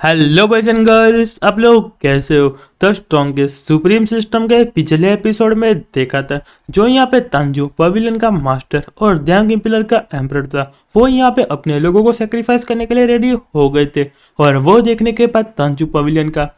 Hello boys and girls, आप लोग कैसे हो। द स्ट्रॉन्गेस्ट सुप्रीम सिस्टम के पिछले एपिसोड में देखा था जो यहाँ पे तांजू पवेलियन का मास्टर और ड्यांग इम्पिलर का एम्परर था, वो यहाँ पे अपने लोगों को सेक्रीफाइस करने के लिए रेडी हो गए थे। और वो देखने के बाद तांजू पवेलियन का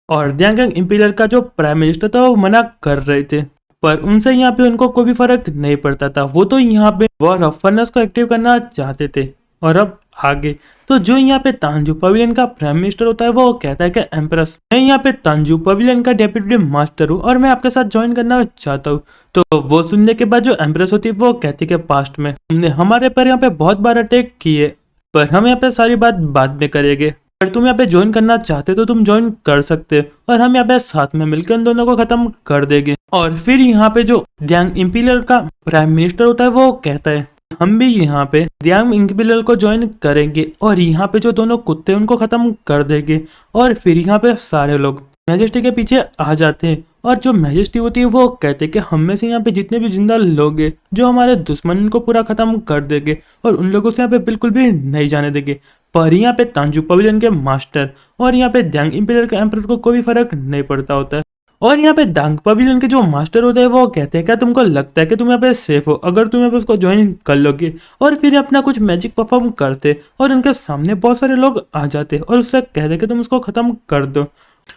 और ड्यांग इम्पिलर का जो प्राइम मिनिस्टर था वो मना कर रहे थे, पर उनसे यहाँ पे उनको कोई भी फर्क नहीं पड़ता था। वो तो यहाँ पे वॉर ऑफ फर्नेस को एक्टिव करना चाहते थे। और अब आगे तो जो यहाँ पे तांजू पवेलियन का प्राइम मिनिस्टर होता है वो कहता है कि एम्प्रेस, मैं यहाँ पे तांजू पवेलियन का डेप्यूटी मास्टर हूँ और मैं आपके साथ ज्वाइन करना चाहता हूँ। तो वो सुनने के बाद जो एम्प्रेस होती है वो कहती है कि पास्ट में हमने हमारे पर यहाँ पे बहुत बार अटैक किए, पर हम यहाँ पे सारी बात बाद में करेंगे। अगर तुम यहाँ पे ज्वाइन करना चाहते तो तुम ज्वाइन कर सकते हो और हम यहाँ पे साथ में मिलकर उन दोनों को खत्म कर देंगे। और फिर यहाँ पे जो ड्यांग इम्पीरियल का प्राइम मिनिस्टर होता है वो कहता है हम भी यहाँ पे ड्यांग इम्पीरियल को ज्वाइन करेंगे और यहाँ पे जो दोनों कुत्ते उनको खत्म कर देंगे। और फिर यहाँ पे सारे लोग मैजेस्टी के पीछे आ जाते हैं और जो मैजेस्टी होती है वो कहते हैं कि हम में से यहाँ पे जितने भी जिंदा लोग हैं जो हमारे दुश्मन को पूरा खत्म कर देंगे और उन लोगों से यहाँ पे बिल्कुल भी नहीं जाने देंगे। पर यहाँ पे तांजू पवेलियन के मास्टर और यहाँ पे ड्यांग इम्पीरियल के एम्परर को कोई फर्क नहीं पड़ता होता है। और यहाँ पे ड्यांग पवेलियन के जो मास्टर होते हैं वो कहते हैं क्या तुमको लगता है कि तुम यहाँ पे सेफ हो अगर तुम यहाँ पे उसको ज्वाइन कर लोगे। और फिर अपना कुछ मैजिक परफॉर्म करते और उनके सामने बहुत सारे लोग आ जाते और उससे कहते कि तुम उसको खत्म कर दो।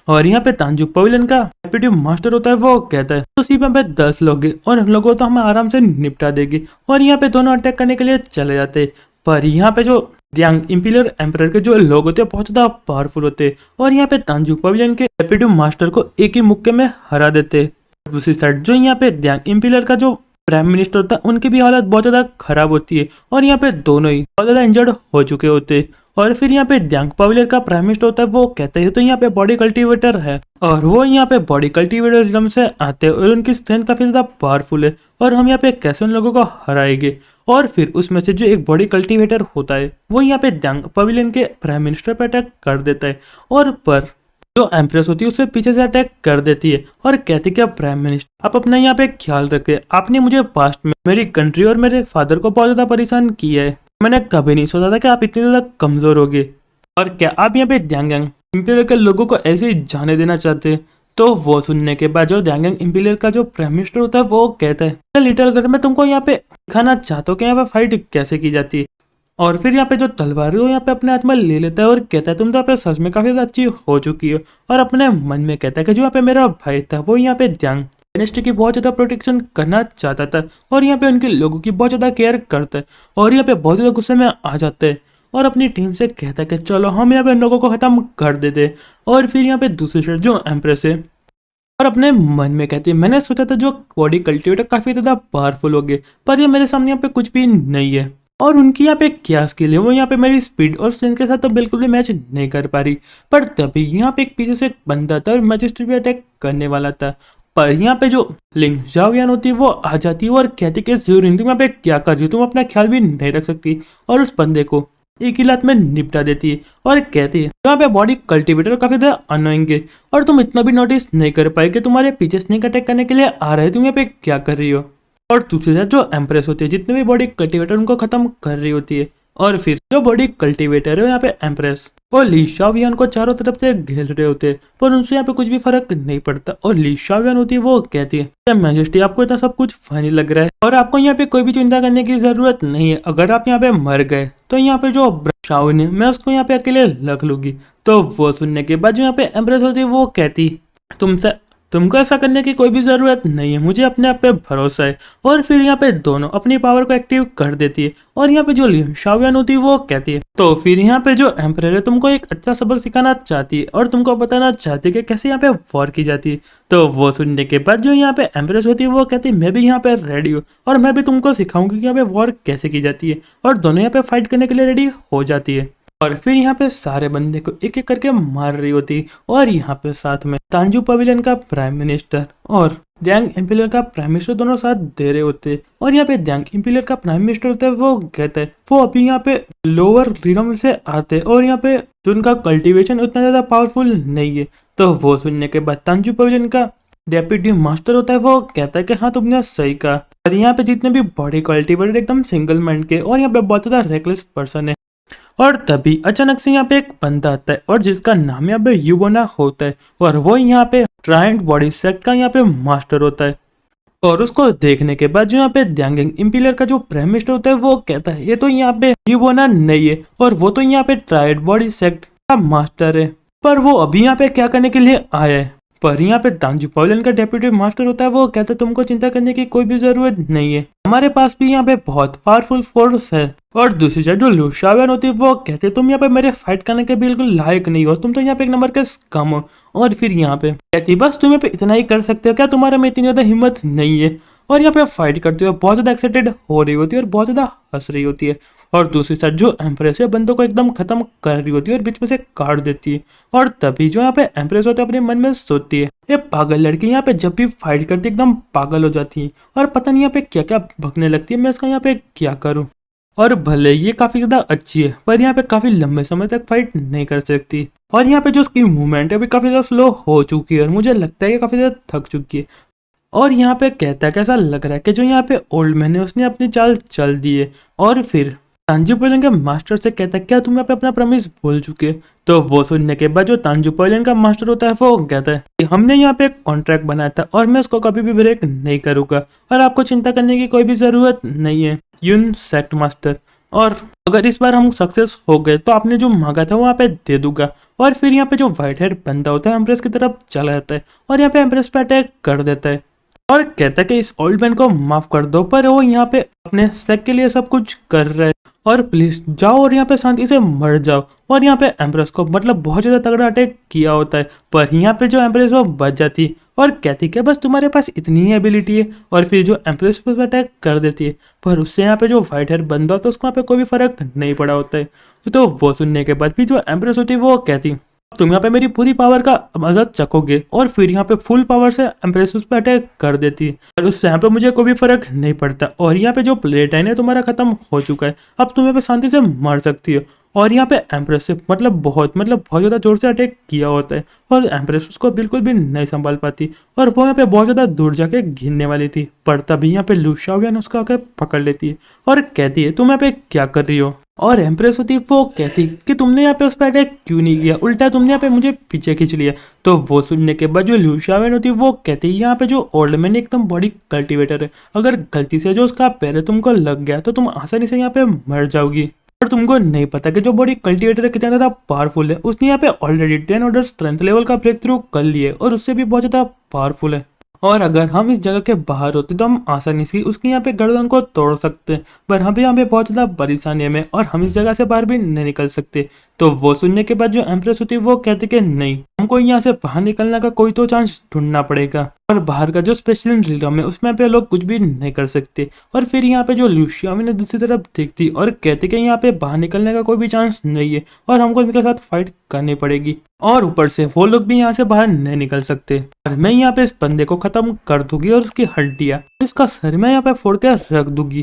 और यहाँ पे तांजू पवेलियन का डेप्यूटी मास्टर होता है वो कहता है तो सिर्फ यहाँ पे 10 लोग हैं और उन लोगों तो हमें आराम से निपटा देगी। और यहाँ पे दोनों अटैक करने के लिए चले जाते। पर यहाँ पे जो ड्यांग इम्पीरियल एम्परर के जो लोग होते हैं बहुत ज्यादा पावरफुल होते हैं और यहाँ पे तांजू पवेलियन के डेप्यूटी मास्टर को एक ही मुक्के में हरा देते। दूसरी साइड जो यहाँ पे ड्यांग इम्पीरियल का जो प्राइम मिनिस्टर होता है उनकी भी हालत बहुत ज्यादा खराब होती है और यहाँ पे दोनों ही बहुत ज्यादा इंजर्ड हो चुके होते। और फिर यहाँ पे ड्यांग पवेलियन का प्राइम मिनिस्टर होता है वो कहते हैं तो यहाँ पे बॉडी कल्टीवेटर है और वो यहाँ पे बॉडी कल्टीवेटर रिदम से आते हैं और उनकी स्ट्रेंथ काफी ज्यादा पावरफुल है और हम यहाँ पे कैसे उन लोगों को हराएंगे। और फिर उसमें से जो एक बॉडी कल्टीवेटर होता है वो यहाँ पे ड्यांग पवेलियन के प्राइम मिनिस्टर पे अटैक कर देता है और पर जो एम्प्रेस होती है उसे पीछे से अटैक कर देती है और कहती है कि प्राइम मिनिस्टर आप अपना यहाँ पे ख्याल रखें, आपने मुझे पास्ट में मेरी कंट्री और मेरे फादर को बहुत ज्यादा परेशान किया है, मैंने कभी नहीं सोचा था कि आप इतने ज्यादा कमजोर होगे और क्या आप यहाँ पे ड्यांग इम्पीरियल के लोगों को ऐसे ही जाने देना चाहते। तो वो सुनने के बाद जो ड्यांग इम्पीरियल का जो प्राइम मिनिस्टर होता है वो कहता है लिटिल गर्ल मैं तुमको यहाँ पे दिखाना चाहता हूँ कि यहाँ पे फाइट कैसे की जाती है। और फिर यहाँ पे जो तलवार है वो यहाँ पे अपने हाथ में ले लेता है और कहता है तुम तो यहाँ पे सच में काफी ज्यादा अच्छी हो चुकी हो। और अपने मन में कहता है कि जो यहाँ पे मेरा भाई था वो यहाँ पे ड्यांग डायनेस्टी की बहुत ज्यादा प्रोटेक्शन करना चाहता था और यहाँ पे उनके लोगों की बहुत ज्यादा केयर करता है और यहाँ पे बहुत ज्यादा गुस्से में आ जाते हैं और अपनी टीम से कहता है कि चलो हम यहाँ पे लोगों को खत्म कर देते। और फिर यहाँ पे दूसरी साइड जो एम्प्रेस है और अपने मन में कहती है मैंने सोचा था जो बॉडी कल्टीवेटर काफी ज्यादा पावरफुल हो गए पर ये मेरे सामने यहाँ पे कुछ भी नहीं है और उनकी यहाँ पे क्या स्किल है वो यहाँ पे मेरी स्पीड और स्ट्रेंथ के साथ तो बिल्कुल भी मैच नहीं कर पा रही। पर तभी यहाँ पे एक पीछे से एक बंदा था और मैजिस्ट्रेट भी अटैक करने वाला था। पर यहाँ पे जो लिंग जावियन होती है वो आ जाती है और कहती कि ज़रूर तुम यहाँ पे क्या कर रही हो, तुम अपना ख्याल भी नहीं रख सकती और उस बंदे को एक ही लात में निपटा देती है और कहती है यहाँ पे बॉडी कल्टीवेटर काफी ज्यादा अनोइंग है और तुम इतना भी नोटिस नहीं कर पाए कि तुम्हारे पीछे स्नेक अटैक करने के लिए आ रहे, तुम यहाँ पे क्या कर रही हो। और दूसरी साइड जो एम्प्रेस होती है जितने भी बॉडी कल्टीवेटर उनको खत्म कर रही होती है। और फिर जो बॉडी कल्टीवेटर है यहाँ पे एम्प्रेस और ली शावियन को चारों तरफ से घेर रहे होते हैं पर उनसे यहाँ पे कुछ भी फर्क नहीं पड़ता। और ली शावियन होती है वो कहती है मैजेस्टी आपको इतना सब कुछ फनी लग रहा है और आपको यहाँ पे कोई भी चिंता करने की जरूरत नहीं है, अगर आप यहाँ पे मर गए तो यहाँ पे जो शावियन है मैं उसको यहाँ पे अकेले रख लूंगी। तो वो सुनने के बाद जो यहाँ पे एम्प्रेस होती है वो कहती तुमको ऐसा करने की कोई भी जरूरत नहीं है, मुझे अपने आप पे भरोसा है। और फिर यहाँ पे दोनों अपनी पावर को एक्टिव कर देती है और यहाँ पे जो ली शावियन होती है वो कहती है तो फिर यहाँ पे जो एम्परर है तुमको एक अच्छा सबक सिखाना चाहती है और तुमको बताना चाहती है कि कैसे यहाँ पे वॉर की जाती है। तो वो सुनने के बाद जो यहाँ पे एम्प्रेस होती है वो कहती है मैं भी यहाँ पे रेडी हूँ और मैं भी तुमको सिखाऊंगी कि यहाँ पे वॉर कैसे की जाती है। और दोनों यहाँ पे फाइट करने के लिए रेडी हो जाती है और फिर यहाँ पे सारे बंदे को एक एक करके मार रही होती और यहाँ पे साथ में तांजू पवेलियन का प्राइम मिनिस्टर और ड्यांग इम्पीरियल का प्राइम मिनिस्टर दोनों साथ दे रहे होते। और यहाँ पे ड्यांग इम्पीरियल का प्राइम मिनिस्टर होता है वो कहता है वो अभी यहाँ पे लोअर रिनम से आते और यहाँ पे जो उनका कल्टीवेशन उतना ज्यादा पावरफुल नहीं है। तो वो सुनने के बाद तांजू पवेलियन का डेप्यूटी मास्टर होता है वो कहता है कि हाँ तुमने सही कहा, और यहाँ पे जितने भी बॉडी कल्टीवेटर एकदम सिंगल माइंड के और यहाँ पे बहुत ज्यादा रेकलेस पर्सन है और तभी अचानक से यहाँ पे एक बंदा आता है और जिसका नाम यहाँ पे यूबोना होता है और वो यहाँ पे ट्रायंट बॉडी सेट का यहाँ पे मास्टर होता है। और उसको देखने के बाद जो यहाँ पे ड्यांगिंग इम्पीरियल का जो प्राइम मिनिस्टर होता है वो कहता है ये तो यहाँ पे यूबोना नहीं है और वो तो यहाँ पे ट्रायड बॉडी सेट का मास्टर है, पर वो अभी यहाँ पे क्या करने के लिए आया है। पर यहाँ पे तांजू पवेलियन का डेप्यूटी मास्टर होता है वो कहता है तुमको चिंता करने की कोई भी जरूरत नहीं है, हमारे पास भी यहाँ पे बहुत पावरफुल फोर्स है। और दूसरी साइड जो लुशियावियन होती है वो कहते हैं तुम यहाँ पे मेरे फाइट करने के बिल्कुल लायक नहीं हो, तुम तो यहाँ पे एक नंबर के स्कम हो। और फिर यहाँ पे कहती बस तुम यहाँ पे इतना ही कर सकते हो क्या, तुम्हारे में इतनी ज्यादा हिम्मत नहीं है। और यहाँ पे फाइट करते हुए बहुत ज्यादा एक्साइटेड हो रही होती है और बहुत ज्यादा हंस रही होती है। और दूसरी साइड जो एम्प्रेस है बंदों को एकदम खत्म कर रही होती है और बीच में से काट देती है। और तभी जो यहाँ पे एम्प्रेस होती है अपने मन में सोचती है ये पागल लड़की यहाँ पे जब भी फाइट करती है एकदम पागल हो जाती है और पता नहीं यहाँ पे क्या क्या भगने लगती है, मैं इसका यहाँ पे क्या करूँ। और भले ये काफी ज्यादा अच्छी है पर यहाँ पे काफी लंबे समय तक फाइट नहीं कर सकती। और यहाँ पे जो उसकी मूवमेंट है अभी काफी ज्यादा स्लो हो चुकी है और मुझे लगता है कि काफी ज्यादा थक चुकी है। और यहाँ पे कहता है कैसा लग रहा है कि जो यहाँ पे ओल्ड मैन है उसने अपनी चाल चल दी है। और फिर तांजू पवेलियन के मास्टर से कहता है क्या तुम यहाँ पे अपना प्रॉमिस भूल चुके। तो वो सुनने के बाद जो तांजू पवेलियन का मास्टर होता है वो कहता है कि हमने यहाँ पे एक कॉन्ट्रैक्ट बनाया था और मैं उसको कभी भी ब्रेक नहीं करूंगा और आपको चिंता करने की कोई भी जरूरत नहीं है यून सेक्ट मास्टर। और अगर इस बार हम सक्सेस हो गए तो आपने जो मांगा था वो यहाँ पे दे दूंगा। और फिर यहाँ पे जो व्हाइट हेयर बंदा होता है एम्प्रेस की तरफ चला जाता है और यहाँ पे एम्प्रेस पे अटैक कर देता है और कहता है कि इस ओल्ड मैन को माफ कर दो, पर वो यहाँ पे अपने सेक के लिए सब कुछ कर रहा है और प्लीज जाओ और यहाँ पे शांति से मर जाओ। और यहाँ पे एम्प्रेस को मतलब बहुत ज्यादा तगड़ा अटैक किया होता है पर यहाँ पे जो एम्प्रेस वो बच जाती है और कहती है कि बस तुम्हारे पास इतनी ही एबिलिटी है। और फिर जो एम्प्रेस पे अटैक कर देती है पर उससे यहाँ पे जो व्हाइट हेयर बंदा होता है उसको यहाँ पे कोई भी फर्क नहीं पड़ा होता है। तो वो सुनने के बाद फिर जो एम्प्रेस होती है वो कहती तुम यहाँ पे मेरी पूरी पावर का मजा चखोगे। और फिर यहाँ पे फुल पावर से एम्प्रेस उस पर अटैक कर देती है और उससे यहाँ पे मुझे कोई भी फर्क नहीं पड़ता। और यहाँ पे जो प्ले टाइम है तुम्हारा खत्म हो चुका है, अब तुम यहाँ पे शांति से मर सकती हो। और यहाँ पे एम्प्रेस से बहुत ज्यादा जोर से अटैक किया होता है और एम्प्रेस उसको बिल्कुल भी नहीं संभाल पाती और वो यहाँ पे बहुत ज्यादा दूर जाके गिरने वाली थी। पर तभी यहाँ पे लुशियावियन उसको आके पकड़ लेती है और कहती है तुम यहाँ पे क्या कर रही हो। और एम्प्रेस होती है वो कहती कि तुमने यहाँ पे उस पर अटैक क्यों नहीं किया, उल्टा तुमने यहाँ पे मुझे पीछे खींच लिया। तो वो सुनने के बाद जो लुशियावियन होती है वो कहती है यहाँ पे जो ओल्ड मैन एकदम बॉडी कल्टीवेटर है, अगर गलती से जो उसका पैर तुमको लग गया तो तुम आसानी से यहाँ पे मर जाओगी। और तुमको नहीं पता कि जो बॉडी कल्टीवेटर है कितना ज्यादा पावरफुल है, उसने यहाँ पे ऑलरेडी 10 ऑर्डर स्ट्रेंथ लेवल का ब्रेक थ्रू कर लिए और उससे भी बहुत ज्यादा पावरफुल है। और अगर हम इस जगह के बाहर होते तो हम आसानी से उसकी यहाँ पे गर्दन को तोड़ सकते हैं, पर हम भी यहाँ पे बहुत ज्यादा परेशानी में और हम इस जगह से बाहर भी नहीं निकल सकते। तो वो सुनने के बाद जो एम्प्रेस होती है वो कहते कि नहीं, हमको यहाँ से बाहर निकलने का कोई तो चांस ढूंढना पड़ेगा और बाहर का जो स्पेशल रिलम है उसमें पे लोग कुछ भी नहीं कर सकते। और फिर यहाँ पे जो लुशियावियन ने दूसरी तरफ देखती और कहते कि यहाँ पे बाहर निकलने का कोई भी चांस नहीं है और हमको इनके साथ फाइट करनी पड़ेगी और ऊपर से वो लोग भी यहाँ से बाहर नहीं निकल सकते। और मैं यहाँ पे इस बंदे को खत्म कर दूंगी और उसकी हड्डियां इसका सर में यहाँ पे फोड़ के रख दूंगी